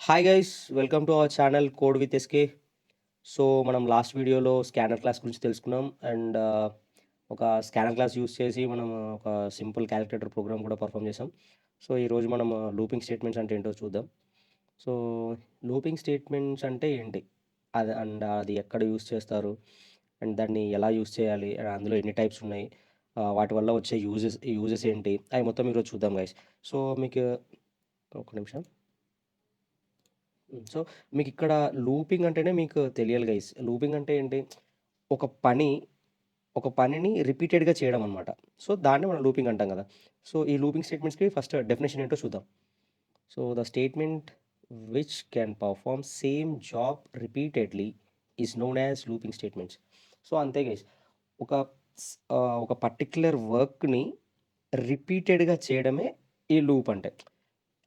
Hi guys, welcome to our channel code with SK. So మనం last వీడియోలో scanner class గురించి తెలుసుకున్నాం. And ఒక స్కానర్ క్లాస్ యూస్ చేసి మనం ఒక సింపుల్ క్యాలిక్యులేటర్ ప్రోగ్రామ్ కూడా పర్ఫామ్ చేసాం. సో ఈరోజు మనం లూపింగ్ స్టేట్మెంట్స్ అంటే ఏంటో చూద్దాం. సో లూపింగ్ స్టేట్మెంట్స్ అంటే ఏంటి, అది ఎక్కడ యూస్ చేస్తారు, అండ్ దాన్ని ఎలా యూస్ చేయాలి, అండ్ అందులో ఎన్ని టైప్స్ ఉన్నాయి, వాటి వల్ల వచ్చే యూజెస్ ఏంటి, అవి మొత్తం ఈరోజు చూద్దాం గైస్. సో మీకు ఒక నిమిషం. సో మీకిక్కడ లూపింగ్ అంటేనే మీకు తెలియాలి గైస్. లూపింగ్ అంటే ఏంటి? ఒక పని ఒక పనిని రిపీటెడ్‌గా చేయడం అనమాట. సో దాన్ని మనం లూపింగ్ అంటాం గదా! సో ఈ లూపింగ్ స్టేట్మెంట్స్‌కి ఫస్ట్ డెఫినిషన్ ఏంటో చూద్దాం. So the statement which can perform same job repeatedly is known as looping statements. So అంతే గైస్. ఒక ఒక పర్టిక్యులర్ వర్క్‌ని రిపీటెడ్‌గా చేయడమే ఈ లూప్ అంటే.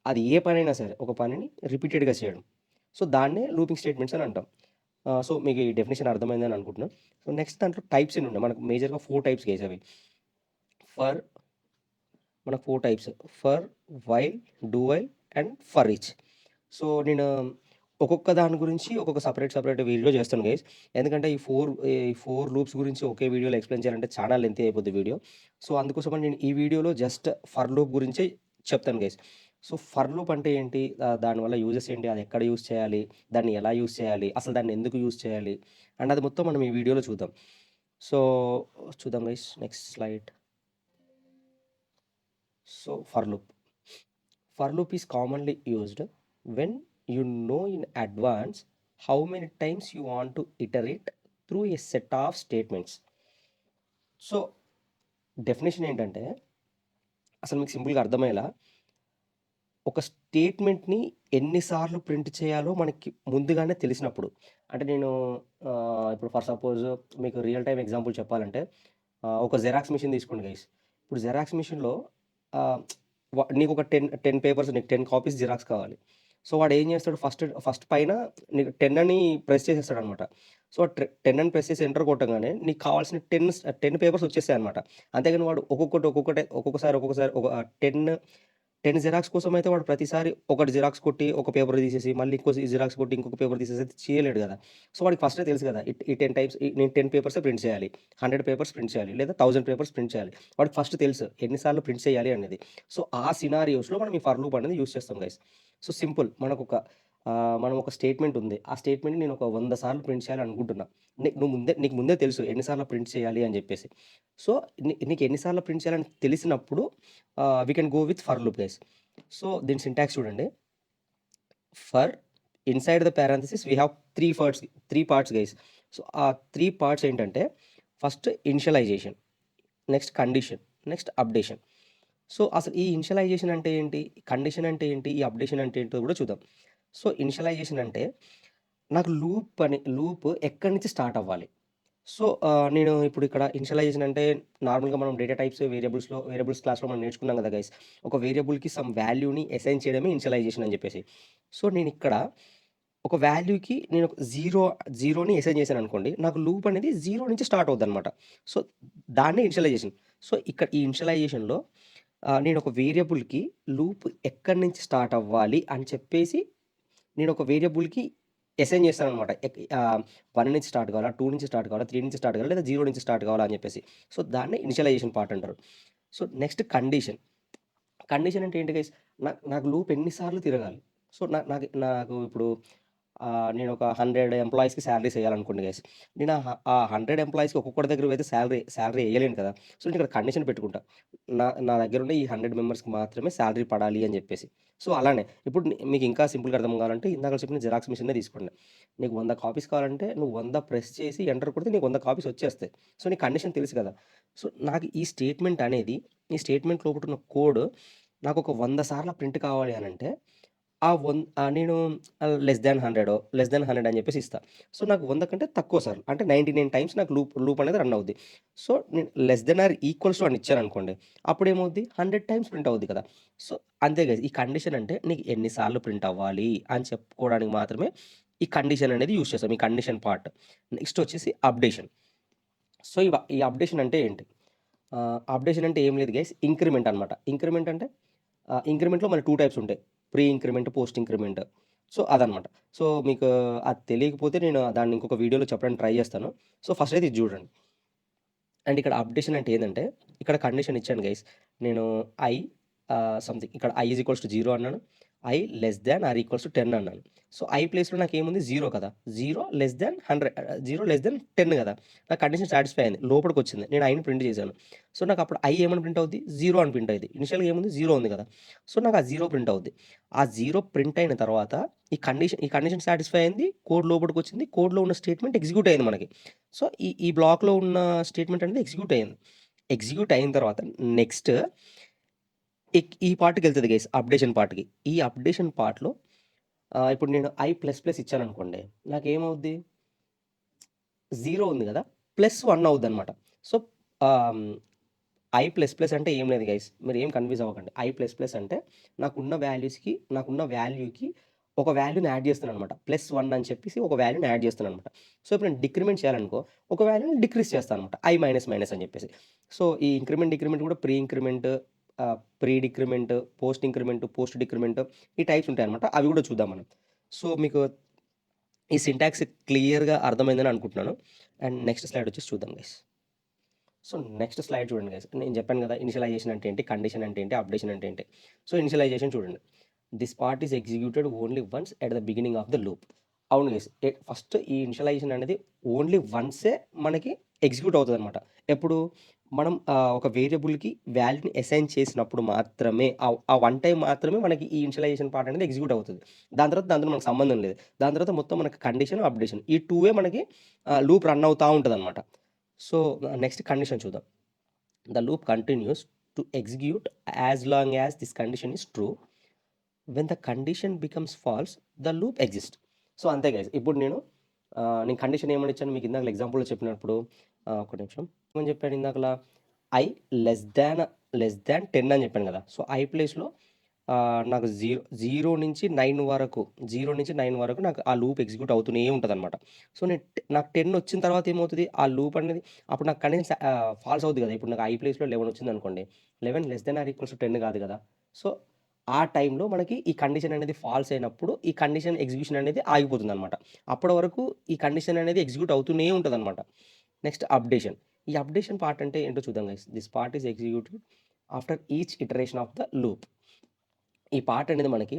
అది ఏ పనైనా సరే, ఒక పనిని రిపీటెడ్‌గా చేయడం. సో దాన్నే లూపింగ్ స్టేట్మెంట్స్ అని అంటాం. సో మీకు ఈ డెఫినిషన్ అర్థమైందని అనుకుంటున్నాను. సో నెక్స్ట్ దాంట్లో టైప్స్ ఎన్ని ఉన్నాయి మనకు మేజర్‌గా 4 టైప్స్ గైస్ అవి. ఫర్ మనకు 4 types. For, while, do while and for each. So నేను ఒక్కొక్క దాని గురించి ఒక్కొక్క సెపరేట్ వీడియో చేస్తాను గైస్. ఎందుకంటే ఈ 4 లూప్స్ గురించి ఒకే వీడియోలో ఎక్స్‌ప్లెయిన్ చేయాలంటే చాలా లెంతీ అయిపోద్ది వీడియో. సో అందుకోసమని నేను ఈ వీడియోలో జస్ట్ ఫర్ లూప్ గురించే చెప్తాను గైస్. సో ఫర్ లూప్ అంటే ఏంటి? దానివల్ల యూజెస్ ఏంటి? అది ఎక్కడ యూజ్ చేయాలి? దాన్ని ఎలా యూజ్ చేయాలి? అసలు దాన్ని ఎందుకు యూజ్ చేయాలి? అండ్ అది మొత్తం మనం ఈ వీడియోలో చూద్దాం. సో చూద్దాం guys. Next slide. So for loop. For loop is commonly used when you know in advance how many times you want to iterate through a set of statements. So definition ఏంటంటే, అసలు మీకు సింపుల్‌గా అర్థమయ్యేలా, ఒక స్టేట్మెంట్‌ని ఎన్నిసార్లు print చేయాలో మనకి ముందుగానే తెలిసినప్పుడు. అంటే నేను ఇప్పుడు ఫర్ సపోజ్ మీకు రియల్ టైమ్ ఎగ్జాంపుల్ చెప్పాలంటే, ఒక జెరాక్స్ మెషిన్ తీసుకోండి గైస్. ఇప్పుడు జెరాక్స్ మెషిన్‌లో ఆహ్, నీకొక 10 పేపర్స్, నీకు 10 కాపీస్ జిరాక్స్ కావాలి. సో వాడేం చేస్తాడు, ఫస్ట్ ఫస్ట్ పైన నీకు 10 అని ప్రెస్ చేసేస్తాడనమాట. సో 10 అని ప్రెస్ చేసి ఎంటర్ కొట్టంగానే నీకు కావాల్సిన 10 పేపర్స్ వచ్చేసాయనమాట. అంతేగాని వాడు ఒక్కొక్కసారి ఒక 10 జిరాక్స్ కోసమైతే వాడు ప్రతిసారి ఒకటి జిరాక్స్ కొట్టి ఒక పేపర్ తీసేసి, మళ్ళీ ఇంకో జిరాక్స్ కొట్టి ఇంకొక పేపర్ తీసేసి అయితే చేయలేడు గదా! సో వాడికి ఫస్టే తెలుసు గదా! ఈ 10 టైమ్స్ నేను 10 పేపర్సే ప్రింట్ చేయాలి. 100 పేపర్స్ ప్రింట్ చేయాలి. లేదా 1000 పేపర్స్ ప్రింట్ చేయాలి. వాడికి ఫస్ట్ తెలుసు ఎన్ని సార్లు ప్రింట్ చేయాలి అనేది. సో ఆ సినారియోస్‌లో మనం ఈ ఫర్ లూప్ అనేది యూజ్ చేస్తాం గైస్. సో సింపుల్, మనం ఒక స్టేట్మెంట్ ఉంది. ఆ స్టేట్మెంట్‌ని నేను ఒక 100 సార్లు ప్రింట్ చేయాలనుకుంటున్నా. నీకు ముందే తెలుసు ఎన్ని సార్లు ప్రింట్ చేయాలి అని జెప్పేసి. సో నీకు ఎన్ని సార్లు ప్రింట్ చేయాలని తెలిసినప్పుడు we can go with for loop guys. So దీని సింటాక్స్ చూడండి. For inside the parenthesis we have 3 parts guys. So ఆ 3 పార్ట్స్ ఏంటంటే, first initialization, next condition, next updation. So అసలు ఈ ఇనిషియలైజేషన్ అంటే ఏంటి? కండిషన్ అంటే ఏంటి? ఈ అప్డేషన్ అంటే ఏంటో కూడా చూద్దాం. సో ఇనిషియలైజేషన్ అంటే, నాకు లూప్ ఎక్కడి నుంచి స్టార్ట్ అవ్వాలి? సో నేను ఇప్పుడు ఇక్కడ ఇనిషియలైజేషన్ అంటే, నార్మల్‌గా మనం డేటా టైప్స్ వేరియబుల్స్ క్లాస్‌లో మనం నేర్చుకున్నాం కదా గైస్. ఒక వేరియబుల్‌కి సమ్ వాల్యూని అసైన్ చేయడమే ఇనిషియలైజేషన్ అని చెప్పేసి. సో నేనిక్కడ ఒక వాల్యూకి నేను ఒక జీరోని అసైన్ చేశాననుకోండి, నాకు లూప్ అనేది 0 నుంచి స్టార్ట్ అవుద్దనమాట. సో దాన్నే ఇనిషియలైజేషన్. సో ఇక్కడ ఈ ఇనిషియలైజేషన్‌లో నేను ఒక వేరియబుల్‌కి లూప్ ఎక్కడి నుంచి స్టార్ట్ అవ్వాలి అని చెప్పేసి, నేను ఒక వేరియబుల్‌కి అసైన్ చేస్తాననమాట. 1 నుంచి స్టార్ట్ కావాలా? 2 నుంచి స్టార్ట్ కావాలా? 3 నుంచి స్టార్ట్ కావాలా? లేదా 0 నుంచి స్టార్ట్ కావాలా అని చెప్పేసి. సో దాన్నే ఇనిషియలైజేషన్ పార్ట్ అంటారు. So next condition. కండిషన్ అంటే ఏంటి గైస్? నాకు లూప్ ఎన్ని సార్లు తిరగాలి? సో నాకు ఇప్పుడు నేను ఒక 100 ఎంప్లాయీస్‌కి సాలరీస్ ఎయ్యాలనుకోండి గైస్. నేను ఆ 100 ఎంప్లాయీస్‌కి ఒక్కొక్కడి దగ్గర పోతే సాలరీ ఎయ్యలేను కదా! సో నేను ఇక్కడ కండిషన్ పెట్టుకుంటా. నా దగ్గరున్న ఈ 100 మెంబర్స్‌కి మాత్రమే సాలరీ పడాలి అని జెప్పేసి. సో అలానే ఇప్పుడు మీకు ఇంకా సింపుల్‌గా అర్థం కావాలంటే, ఇందాక చెప్పిన జిరాక్స్ మిషన్‌నే తీసుకోండి. నీకు 100 కాపీస్ కావాలంటే నువ్వు 100 ప్రెస్ చేసి ఎంటర్ కొడితే నీకు 100 కాపీస్ వచ్చేస్తాయి. సో నీ కండిషన్ తెలుసు కదా! సో నాకు ఈ స్టేట్మెంట్ అనేది, ఈ స్టేట్మెంట్ లోపట ఉన్న కోడ్ నాకొక 100 సార్ల ప్రింట్ కావాలి అనంటే, నేను లెస్ థాన్ 100 అని చెప్పేసి ఇస్తా. సో నాకు 100 కంటే తక్కువ సార్లు అంటే 99 టైమ్స్ నాకు లూప్ అనేది రన్ అవుద్ది. సో నేను less than or equals to అని ఇచ్చాననుకోండి, అప్పుడేమవుద్ది, 100 టైమ్స్ ప్రింట్ అవుద్ది కదా! సో అంతే గైస్. ఈ కండిషన్ అంటే నీకు ఎన్ని సార్లు ప్రింట్ అవ్వాలి అని చెప్పుకోవడానికి మాత్రమే ఈ కండిషన్ అనేది యూజ్ చేస్తాం. ఈ కండిషన్ పార్ట్. నెక్స్ట్ వచ్చేసి అప్డేషన్. సో ఈ అప్డేషన్ అంటే ఏంటి? అప్డేషన్ అంటే ఏం లేదు గైస్, ఇంక్రిమెంట్ అనమాట. ఇంక్రిమెంట్ అంటే ఇంక్రిమెంట్‌లో మనకి 2 టైప్స్ ఉంటాయి. Pre increment, post increment. So, అదనమాట. సో, మీకు అది తెలియకపోతే నేను దాన్ని ఇంకొక వీడియోలో చెప్పడానికి ట్రై చేస్తాను. సో, ఫస్ట్ అయితే ఇది చూడండి. అండ్ ఇక్కడ అప్డేషన్ అంటే ఏందంటే, ఇక్కడ కండిషన్ ఇచ్చాను గైస్. నేను ఐ సంథింగ్ ఇక్కడ i ఈజ్ ఈక్వల్స్ టు 0 అన్నాను. i less than or equals to 10 అన్నాను. సో, i ప్లేస్‌లో నాకేముంది 0 కదా! 0 లెస్ థాన్ 0 లెస్ థాన్ 10 కదా! నా కండిషన్ సాటిస్ఫై అయింది. లోపలికొచ్చింది. నేను iని ప్రింట్ చేశాను. సో, నాకప్పుడు i ఏమని ప్రింట్ అవుద్ది? 0 అని ప్రింట్ అయ్యిద్ది. ఇనిషియల్‌గా ఏముంది? 0 ఉంది కదా! సో, నాకు ఆ 0 ప్రింట్ అవుద్ది. ఆ 0 ప్రింట్ అయిన తర్వాత ఈ కండిషన్ సాటిస్ఫై అయింది. కోడ్ లోపలికొచ్చింది. కోడ్‌లో ఉన్న స్టేట్మెంట్ ఎగ్జిక్యూట్ అయింది మనకి. సో, ఈ బ్లాక్‌లో ఉన్న స్టేట్మెంట్ అనేది ఎగ్జిక్యూట్ అయింది. ఎగ్జిక్యూట్ అయిన తర్వాత నెక్స్ట్ ఈ పార్ట్‌కెళ్తది గైస్ అప్డేషన్ పార్ట్‌కి. ఈ అప్డేషన్ పార్ట్‌లో ఇప్పుడు నేను i ప్లస్ ప్లస్ ఇచ్చాననుకోండి. నాకేమవుద్ది? 0 ఉంది గదా! +1 అవుద్దనమాట. సో, ఆహ్, ఐ ప్లస్ ప్లస్ అంటే ఏం లేదు గైస్. మీరేం కన్‌ఫ్యూజ్ అవ్వకండి. ఐ ప్లస్ ప్లస్ అంటే నాకున్న వాల్యూకి ఒక వాల్యూని యాడ్ చేస్తున్నాననమాట. +1 అని చెప్పేసి ఒక వాల్యూని యాడ్ చేస్తున్నాననమాట. సో, ఇప్పుడు నేను డిక్రిమెంట్ చేయాలనుకో, ఒక వాల్యూని డిక్రీజ్ చేస్తాననమాట. ఐ మైనస్ మైనస్ అని చెప్పేసి. సో, ఈ ఇంక్రిమెంట్, డిక్రిమెంట్ కూడా pre increment, pre decrement, post decrement ఈ టైప్స్ ఉంటాయనమాట. అవి కూడా చూద్దాం మనం. సో, మీకు ఈ సింటాక్స్ క్లియర్‌గా అర్థమైందని అనుకుంటున్నాను. అండ్ నెక్స్ట్ స్లైడ్ వచ్చేసి చూద్దాం గైస్. సో, నెక్స్ట్ స్లైడ్ చూడండి గైస్. నేను చెప్పాను కదా! ఇనిషియలైజేషన్ అంటే ఏంటి? కండిషన్ అంటే ఏంటి? అప్డేషన్ అంటే ఏంటి? సో, ఇనిషియలైజేషన్ చూడండి. This part is executed only once at the beginning of the loop. అవును గైస్. ఫస్ట్ ఈ ఇనిషియలైజేషన్ అనేది ఓన్లీ వన్సే మనకి ఎగ్జిక్యూట్ అవుతదనమాట. ఎప్పుడు? మనం ఒక వేరియబుల్‌కి వాల్యూని అసైన్ చేసినప్పుడు మాత్రమే ఆ వన్ టైమ్ మాత్రమే మనకి ఈ ఇనిషియలైజేషన్ పార్ట్ అనేది ఎగ్జిక్యూట్ అవుతది. దాని తర్వాత దాంతో మనకు సంబంధం లేదు. దాని తర్వాత మొత్తం మనకి కండిషన్, అప్డేషన్ ఈ 2 మనకి లూప్ రన్ అవుతా ఉంటదనమాట. సో, నెక్స్ట్ కండిషన్ చూద్దాం. The loop continues to execute as long as this condition is true. When the condition becomes false, the loop exists. So, అంతే గైస్. ఇప్పుడు నేను కండిషన్ ఏమని ఇచ్చాను మీకు ఇందాకల ఎగ్జాంపుల్‌లో చెప్పినప్పుడు ఒక్క నిమిషం. ఏమని చెప్పాను ఇందాకల? ఐ లెస్ థాన్ 10 అని చెప్పాను కదా! సో, ఐ ప్లేస్‌లో నాకు 0-9 వరకు నాకు ఆ లూప్ ఎగ్జిక్యూట్ అవుతూనే ఉంటదనమాట. సో, నాకు 10 వచ్చిన తర్వాత ఏమవుతది? ఆ లూప్ అనేది అప్పుడు నాకు కండిషన్ ఫాల్స్ అవుద్ది కదా! ఇప్పుడు నాకు ఐ ప్లేస్‌లో 11 వచ్చిందనుకోండి. 11 less than or equals to 10 కాదు కదా! సో, ఆ టైంలో మనకి ఈ కండిషన్ అనేది ఫాల్స్ అయినప్పుడు ఈ కండిషన్ ఎగ్జిక్యూషన్ అనేది ఆగిపోతుందనమాట. అప్పటి వరకు ఈ కండిషన్ అనేది ఎగ్జిక్యూట్ అవుతూనే ఉంటదనమాట. Next updation. ఈ అప్డేషన్ పార్ట్ అంటే ఏంటో చూద్దాం guys. This part is executed after each iteration of the loop. ఈ పార్ట్ అనేది మనకి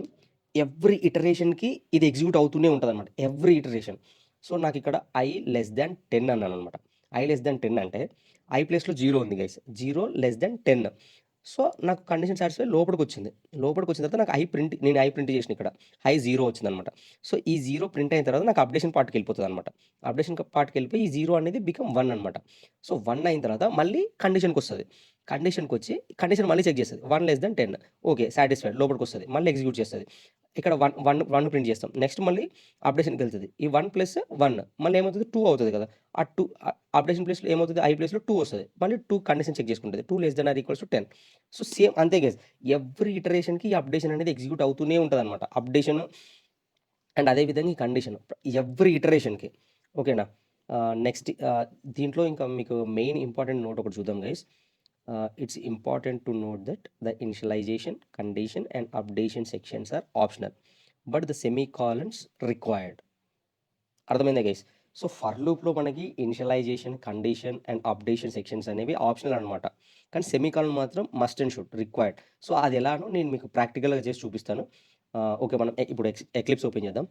ఎవ్రీ ఇటరేషన్‌కి ఇది ఎగ్జిక్యూట్ అవుతూనే ఉంటదనమాట. Every iteration. సో, నాకిక్కడ ఐ లెస్ థాన్ 10 అన్నాననమాట. ఐ లెస్ థాన్ 10 అంటే ఐ ప్లేస్‌లో 0 ఉంది గైస్. 0 less than 10. సో, నాకు కండిషన్ సాటిస్ఫై లోపలికొచ్చింది. లోపలికొచ్చిన తర్వాత నాకు నేను ఐ ప్రింట్ చేసిన ఇక్కడ. ఐ 0 వచ్చిందనమాట. సో, ఈ 0 ప్రింట్ అయిన తర్వాత నాకు అప్డేషన్ పార్ట్‌కెళ్ళిపోతదనమాట. అప్డేషన్ పార్ట్‌కెళ్ళిపోయి ఈ 0 అనేది బికమ్ 1 అనమాట. సో, 1 అయిన తర్వాత మళ్ళీ కండిషన్‌కొస్తది. కండిషన్‌కొచ్చి కండిషన్ మళ్ళీ చెక్ చేస్తది. 1 లెస్ థాన్ 10 ఓకే. సాటిస్ఫైడ్ లోపలికొస్తది. మళ్ళీ ఎగ్జిక్యూట్ చేస్తది. ఇక్కడ 1 ప్రింట్ చేస్తాం. నెక్స్ట్ మళ్ళీ అప్డేషన్‌కెళ్తది. ఈ 1 ప్లస్ 1 మళ్ళీ ఏమవుతది? 2 అవుతది కదా! ఆ 2 అప్డేషన్ ప్లేస్‌లో ఏమవుతది? ఐ ప్లేస్‌లో 2 వస్తది. మళ్ళీ 2 కండిషన్ చెక్ చేసుకుంటది. 2 less than or equals to 10. So, same అంతే గైస్. ఎవ్రీ ఇటరేషన్‌కి ఈ అప్డేషన్ అనేది ఎగ్జిక్యూట్ అవుతూనే ఉంటదనమాట. అప్డేషన్ అండ్ అదే విధంగా ఈ కండిషన్ ఎవ్రీ ఇటరేషన్‌కి. ఓకేనా? నెక్స్ట్ దీంట్లో ఇంకా మీకు మెయిన్ ఇంపార్టెంట్ నోట్ ఒకటి చూద్దాం guys. It's important to note that the initialization, condition and updation sections are optional. But the semicolons required. అర్థమైందా గైస్? సో, ఫర్ లూప్‌లో మనకి initialization, condition and updation sections అనేవి ఆప్షనల్ అనమాట. కానీ సెమీకోలన్ మాత్రం must and should required. So, అది ఎలానో నేను మీకు ప్రాక్టికల్‌గా చేసి చూపిస్తాను. ఓకే. మనం ఇప్పుడు ఎక్లిప్స్ ఓపెన్ చేద్దాం.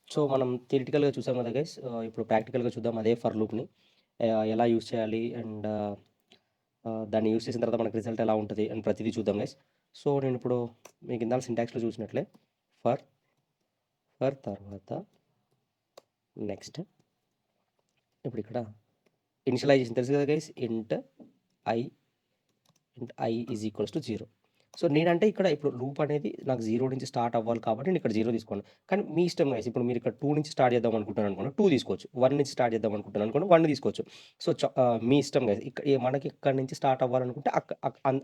సో, మనం థియరిటికల్‌గా చూసాం కదా గైస్! ఇప్పుడు ప్రాక్టికల్‌గా చూద్దాం అదే ఫర్ లూప్‌ని. ఎలా యూజ్ చేయాలి అండ్ దాన్ని యూజ్ చేసిన తర్వాత మనకి రిజల్ట్ ఎలా ఉంటది అని ప్రతిదీ చూద్దాం గైస్. సో, నేనిప్పుడు మీకు ఇందాక సింటాక్స్‌లో చూసినట్లే ఫర్, తర్వాత నెక్స్ట్ ఇప్పుడు ఇక్కడ ఇనిషియలైజేషన్ తెలుసు కదా guys! I I is equals to 0. So, నేనంటే ఇక్కడ ఇప్పుడు లూప్ అనేది నాకు 0 నుంచి స్టార్ట్ అవ్వాలి కాబట్టి నేను ఇక్కడ 0 తీసుకున్నాను. కానీ మీ ఇష్టం గైస్. ఇప్పుడు మీరు ఇక్కడ 2 నుంచి స్టార్ట్ చేద్దాం అనుకుంటున్నారనుకోండి 2 తీసుకోవచ్చు. 1 నుంచి స్టార్ట్ చేద్దాం అనుకుంటున్నారనుకోండి 1 తీసుకోవచ్చు. సో, మీ ఇష్టం గైస్. మనకి ఇక్కడి నుంచి స్టార్ట్ అవ్వాలనుకుంటే అక్ అక్ అన్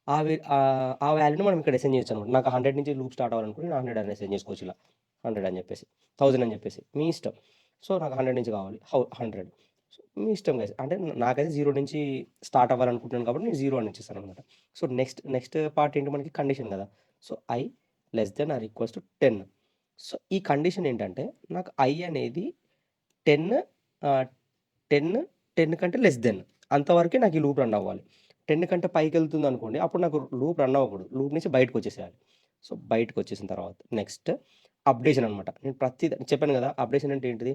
ఆ వాల్యూని మనం ఇక్కడ అసైన్ చేయొచ్చనమాట. నాకు 100 నుంచి లూప్ స్టార్ట్ అవ్వాలనుకుంటే నేను 100 అని అసైన్ చేసుకోవచ్చు ఇలా. 100 అని చెప్పేసి, 1000 అని చెప్పేసి మీ ఇష్టం. సో, నాకు 100 నుంచి కావాలి. 100. సో, మీ ఇష్టం గైస్. అంటే నాకైతే 0 నుంచి స్టార్ట్ అవ్వాలనుకుంటున్నాను కాబట్టి నేను 0 అని ఇచ్చేసాననమాట. సో, నెక్స్ట్ పార్ట్ ఏంటి మనకి కండిషన్ గదా! So, i less than or equals to 10. So, ఈ కండిషన్ ఏంటంటే నాకు i అనేది 10 ఆహ్, 10, 10 కంటే లెస్ దెన్ అంతవరకే నాకు ఈ లూప్ రన్ అవ్వాలి. 10 కంటే పైకెళ్తుందనుకోండి అప్పుడు నాకు లూప్ రన్ అవ్వకూడదు. లూప్ నుంచి బయటకొచ్చేసేయాలి. సో, బయటకొచ్చేసిన తర్వాత నెక్స్ట్ అప్డేషన్ అనమాట. నేను చెప్పాను గదా! అప్డేషన్ అంటే ఏంటిది?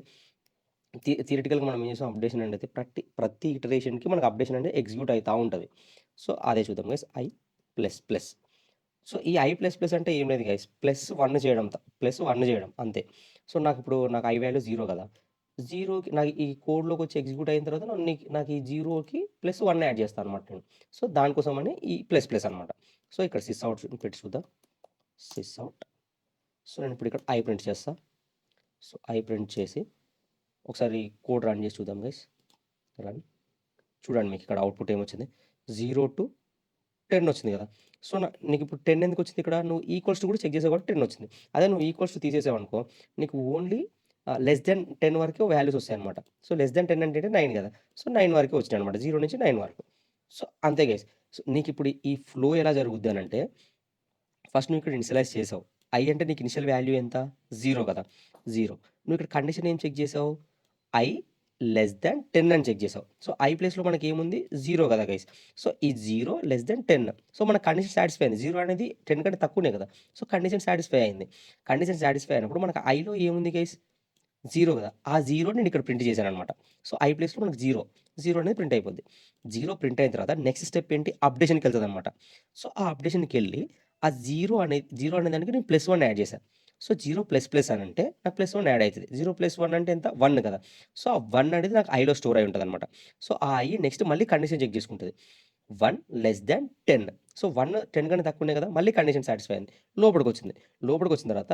థియరిటికల్‌గా మనం ఏం చేసాం అప్డేషన్ అనేది ప్రతి ఇటరేషన్‌కి మనకు అప్డేషన్ అనేది ఎగ్జిక్యూట్ అయితా ఉంటది. సో, అదే చూద్దాం guys. i plus plus. So, ఈ i ప్లస్ ప్లస్ అంటే ఏం లేదు గైస్. ప్లస్ 1 చేయడం అంతే. సో, నాకు i వాల్యూ 0 కదా! 0కి నాకు ఈ కోడ్‌లోకొచ్చి ఎగ్జిక్యూట్ అయిన తర్వాత నాకు ఈ 0కి ప్లస్ 1 యాడ్ చేస్తా అనమాట నేను. సో, దానికోసమని ఈ ప్లస్ ప్లస్ అనమాట. సో, ఇక్కడ సిస్అవుట్ పెట్టి చూద్దాం. సిస్అవుట్. సో, నేను ఇప్పుడు ఇక్కడ i ప్రింట్ చేస్తా. సో, i ప్రింట్ చేసి ఒకసారి కోడ్ రన్ చేసి చూద్దాం గైస్. రన్. చూడండి మీకు ఇక్కడ అవుట్‌పుట్ ఏమొచ్చింది. 0-10 వచ్చింది కదా! సో, నీకు ఇప్పుడు 10 ఎందుకొచ్చింది ఇక్కడ? నువ్వు ఈక్వల్స్ టు కూడా చెక్ చేసావు కాబట్టి 10 వచ్చింది. అదే నువ్వు ఈక్వల్స్ టు తీసేసావనుకో నీకు ఓన్లీ లెస్ దెన్ 10 వరకే వాల్యూస్ వస్తాయన్నమాట. సో, లెస్ దెన్ 10 అంటే 9 కదా! సో, 9 వరకే వచ్చినాయన్నమాట. 0 నుంచి 9 వరకు. సో, అంతే గైస్. సో, నీకిప్పుడు ఈ ఫ్లో ఎలా జరుగుద్ది అనంటే ఫస్ట్ నువ్వు ఇక్కడ ఇనిషియలైజ్ చేసావు. i అంటే నీకు ఇనిషియల్ వాల్యూ ఎంత? 0 కదా! 0. నువ్వు ఇక్కడ కండిషన్ ఏం చెక్ చేసావు? i లెస్ థాన్ 10 అని చెక్ చేసావు. సో, i ప్లేస్‌లో మనకేముంది? 0 కదా గైస్. సో, ఈ 0 లెస్ థాన్ 10. సో, మన కండిషన్ సాటిస్ఫై అయింది. 0 అనేది 10 కంటే తక్కువనే కదా! సో, కండిషన్ సాటిస్ఫై అయింది. కండిషన్ సాటిస్ఫై అయినప్పుడు మనకు iలో ఏముంది గైస్? 0 కదా! ఆ 0 నేను ఇక్కడ ప్రింట్ చేశాననమాట. సో, i ప్లేస్‌లో మనకు 0 అనేది ప్రింట్ అయిపోద్ది. 0 ప్రింట్ అయిన తర్వాత నెక్స్ట్ స్టెప్ ఏంటి? అప్డేషన్‌కెళ్తదనమాట. సో, ఆ అప్డేషన్‌కెళ్ళి ఆ 0 అనే దానికి నేను ప్లస్ 1 యాడ్ చేశా. సో, 0 ప్లస్ ప్లస్ అనంటే నాకు ప్లస్ 1 యాడ్ అయితది. 0 ప్లస్ 1 అంటే ఎంత? 1 కదా! సో, ఆ 1 అనేది నాకు ఐలో స్టోర్ అయి ఉంటదనమాట. సో, ఆ ఐ నెక్స్ట్ మళ్ళీ కండిషన్ చెక్ చేసుకుంటది. 1 లెస్ థాన్ 10. సో, 1 10 కంటే తక్కువనే కదా! మళ్ళీ కండిషన్ సాటిస్ఫై అయింది. లోపలికొచ్చింది. లోపలికొచ్చిన తర్వాత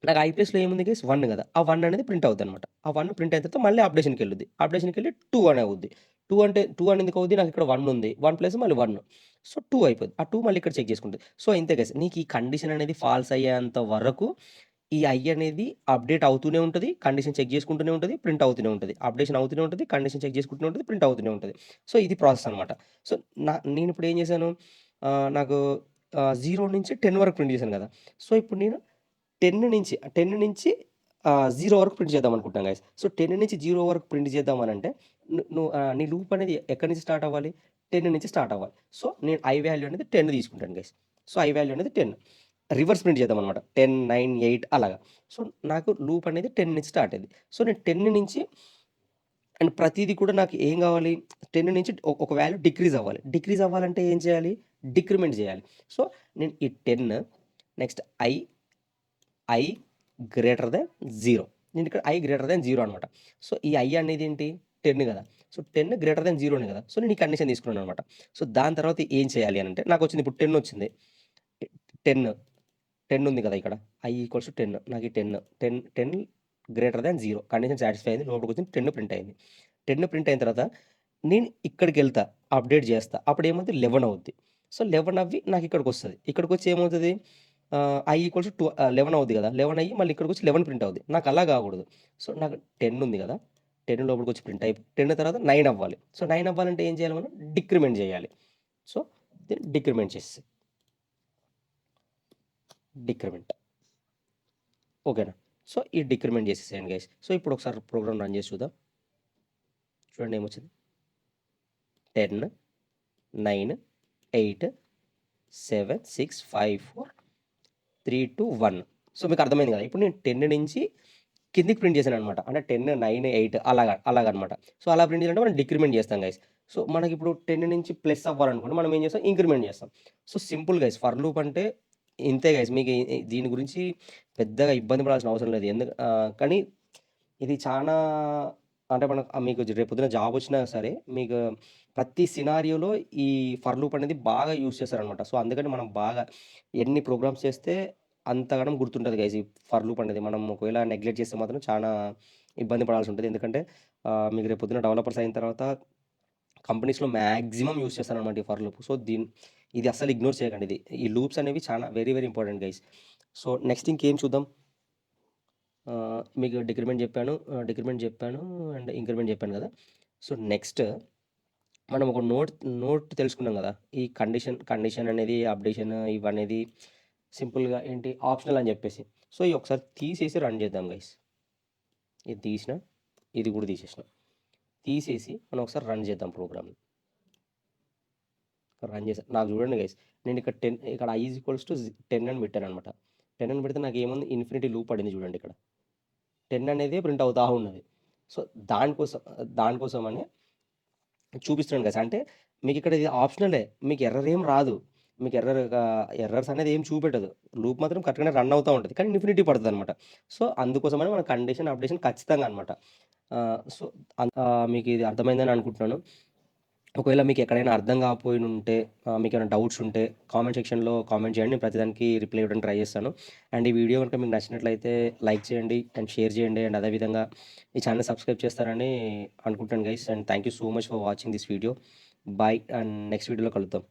నాకు ఐ ప్లేస్‌లో ఏముంది గైస్ 1 కదా! ఆ 1 అనేది ప్రింట్ అవుద్దనమాట. ఆ 1 ప్రింట్ అయిన తర్వాత మళ్ళీ అప్డేషన్‌కెళ్ళుద్ది. అప్డేషన్‌కెళ్ళి 2 అని అవుద్ది. 2 అని ఎందుకు అవుద్ది? నాకు ఇక్కడ 1 ఉంది. 1 ప్లస్ మళ్ళీ 1. సో, 2 అయిపోద్ది. ఆ 2 మళ్ళీ ఇక్కడ చెక్ చేసుకుంటది. సో, ఇంతే గైస్. నీకు ఈ కండిషన్ అనేది ఫాల్స్ అయ్యేంత వరకు ఈ ఐ అనేది అప్డేట్ అవుతూనే ఉంటది. కండిషన్ చెక్ చేసుకుంటూనే ఉంటది. ప్రింట్ అవుతూనే ఉంటది. అప్డేషన్ అవుతూనే ఉంటది. కండిషన్ చెక్ చేసుకుంటూనే ఉంటది. ప్రింట్ అవుతూనే ఉంటది. సో, ఇది ప్రాసెస్ అనమాట. సో, నేనిప్పుడు ఏం చేశాను? నాకు 0 నుంచి 10 వరకు ప్రింట్ చేశాను కదా! సో, ఇప్పుడు నేను 10 నుంచి 0 వరకు ప్రింట్ చేద్దాం అనుకుంటున్నాను గైస్. సో, 10 నుంచి 0 వరకు ప్రింట్ చేద్దామనంటే నీ లూప్ అనేది ఎక్కడి నుంచి స్టార్ట్ అవ్వాలి? 10 నుంచి స్టార్ట్ అవ్వాలి. సో, నేను ఐ వాల్యూ అనేది 10 తీసుకుంటాను గైస్. సో, ఐ వాల్యూ అనేది 10. Reverse print చేద్దామనమాట. 10, 9, 8 అలాగా. సో, నాకు లూప్ అనేది 10 నుంచి స్టార్ట్ అయింది. సో, నేను 10 నుంచి అండ్ ప్రతీది కూడా నాకు ఏం కావాలి? 10 నుంచి ఒక వాల్యూ డిక్రీజ్ అవ్వాలి. డిక్రీజ్ అవ్వాలంటే ఏం చేయాలి? డిక్రిమెంట్ చేయాలి. సో, నేను ఈ 10 నెక్స్ట్ ఐ గ్రేటర్ దాన్ 0. నేను ఇక్కడ ఐ గ్రేటర్ దాన్ 0 అనమాట. సో, ఈ ఐ అనేది ఏంటి? 10 కదా! సో, 10 గ్రేటర్ దాన్ 0నే కదా! సో, నేను ఈ కండిషన్ తీసుకున్నాననమాట. సో, దాని తర్వాత ఏం చేయాలి అనంటే నాకొచ్చింది ఇప్పుడు 10 వచ్చింది. 10, 10 ఉంది కదా ఇక్కడ. i equals to 10. నాకు ఈ 10 గ్రేటర్ దాన్ 0 కండిషన్ సాటిస్ఫై అయింది. లోపలికొచ్చింది 10 ప్రింట్ అయింది. 10 ప్రింట్ అయిన తర్వాత నేను ఇక్కడికెళ్తా. అప్డేట్ చేస్తా. అప్పుడేమవుద్ది 11 అవుద్ది. సో, 11 అవ్వి నాకిక్కడికొస్తది. ఇక్కడికొచ్చి ఏమవుతది? i ఈక్వల్స్ టు 11 అవుద్ది కదా! 11 అయ్యి మళ్ళీ ఇక్కడికొచ్చి 11 ప్రింట్ అవుద్ది. నాకు అలా కాకూడదు. సో, నాకు 10 ఉంది కదా! 10 లోపలికొచ్చి ప్రింట్ 10 తర్వాత 9 అవ్వాలి. సో, 9 అవ్వాలంటే ఏం చేయాలి మనం? డిక్రిమెంట్ చేయాలి. సో, దీన్ని డిక్రిమెంట్ చేసేసి డిక్రిమెంట్. ఓకేనా? సో, ఈ డిక్రిమెంట్ చేసేసేయండి గైస్. సో, ఇప్పుడు ఒకసారి ప్రోగ్రామ్ రన్ చేసి చూద్దాం. చూడండి ఏమొచ్చింది? 10, 9, 8, 7, 6, 5, 4, 3, 2, 1. సో, మీకు అర్థమైంది కదా! ఇప్పుడు నేను 10 నుంచి కిందకి ప్రింట్ చేశాననమాట. అంటే 10, 9, 8 అలాగనమాట. సో, అలా ప్రింట్ చేయాలంటే మనం డిక్రిమెంట్ చేస్తాం గైస్. సో, మనకిప్పుడు 10 నుంచి ప్లస్ అవ్వాలనుకోండి మనం ఏం చేస్తాం? ఇంక్రిమెంట్ చేస్తాం. So, simple guys. For loop అంటే ఇంతే గైస్. మీకు దీని గురించి పెద్దగా ఇబ్బంది పడాల్సిన అవసరం లేదు. కానీ ఇది చానా అంటే మనకు మీకు రేపొద్దున జాబొచ్చినా సరే, మీకు ప్రతి సినారియోలో ఈ ఫర్ లూప్ అనేది బాగా యూజ్ చేస్తారనమాట. సో, అందుకని మనం బాగా ఎన్ని ప్రోగ్రామ్స్ చేస్తే అంతగనం గుర్తుంటది గైస్ ఈ ఫర్ లూప్ అనేది. మనం ఒకవేళ నెగ్లెక్ట్ చేస్తే మాత్రం చానా ఇబ్బంది పడాల్సుంటది. ఎందుకంటే మీకు రేపొద్దున డెవలపర్స్ అయిన తర్వాత కంపెనీస్‌లో మాక్సిమం యూజ్ చేస్తారనమాట ఈ ఫర్ లూప్. సో, ఇది అస్సలు ఇగ్నోర్ చేయకండి ఇది. ఈ లూప్స్ అనేవి చాలా very very important guys. So, next ఇంకేం చూద్దాం? మీకు డిక్రిమెంట్ చెప్పాను అండ్ ఇంక్రిమెంట్ చెప్పాను కదా! సో, నెక్స్ట్ మనం ఒక నోట్ తెలుసుకున్నాం కదా! ఈ కండిషన్ అనేది అప్డేషన్ ఇవనేది సింపుల్‌గా ఏంటి ఆప్షనల్ అని చెప్పేసి. సో, ఇయి ఒకసారి తీసేసి రన్ చేద్దాం గైస్. ఇది తీసిన, ఇది కూడా తీసేసిన. తీసేసి మనం ఒకసారి రన్ చేద్దాం ప్రోగ్రామ్‌ని. రన్ చేశా. నాకు చూడండి గైస్, నేను ఇక్కడ 10 ఇక్కడ i ఈజ్ ఈక్వల్స్ టు 10 అని పెట్టాననమాట. 10 అని పెడితే నాకేముంది ఇన్ఫినిటీ లూప్ పడింది చూడండి ఇక్కడ. 10 అనేది ప్రింట్ అవుతా ఉన్నది. సో, దానికోసమని చూపిస్తున్నాను గైస్. అంటే మీకిక్కడ ఇది ఆప్షనలే. మీకు ఎర్రర్ ఏం రాదు. మీకు ఎర్రర్స్ అనేది ఏం చూపెట్టదు. లూప్ మాత్రం కరెక్ట్‌గానే రన్ అవుతా ఉంటది. కానీ ఇన్ఫినిటీ పడతదనమాట. సో, అందుకోసమని మన కండిషన్, అప్డేషన్ ఖచ్చితంగా అనమాట. సో, మీకిది అర్థమైందని అనుకుంటున్నాను. ఒకవేళ మీకెక్కడైనా అర్థం కాకపోయినుంటే, మీకేమైనా డౌట్స్ ఉంటే కామెంట్ సెక్షన్‌లో కామెంట్ చేయండి. నేను ప్రతిదానికి రిప్లై ఇవ్వడానికి ట్రై చేస్తాను. అండ్ ఈ వీడియో గనుక మీకు నచ్చినట్లయితే లైక్ చేయండి అండ్ షేర్ చేయండి. అండ్ అదేవిధంగా ఈ ఛానెల్ సబ్స్క్రైబ్ చేస్తారని అనుకుంటాను guys. And thank you so much for watching this video. Bye and next వీడియోలో కలుద్దాం.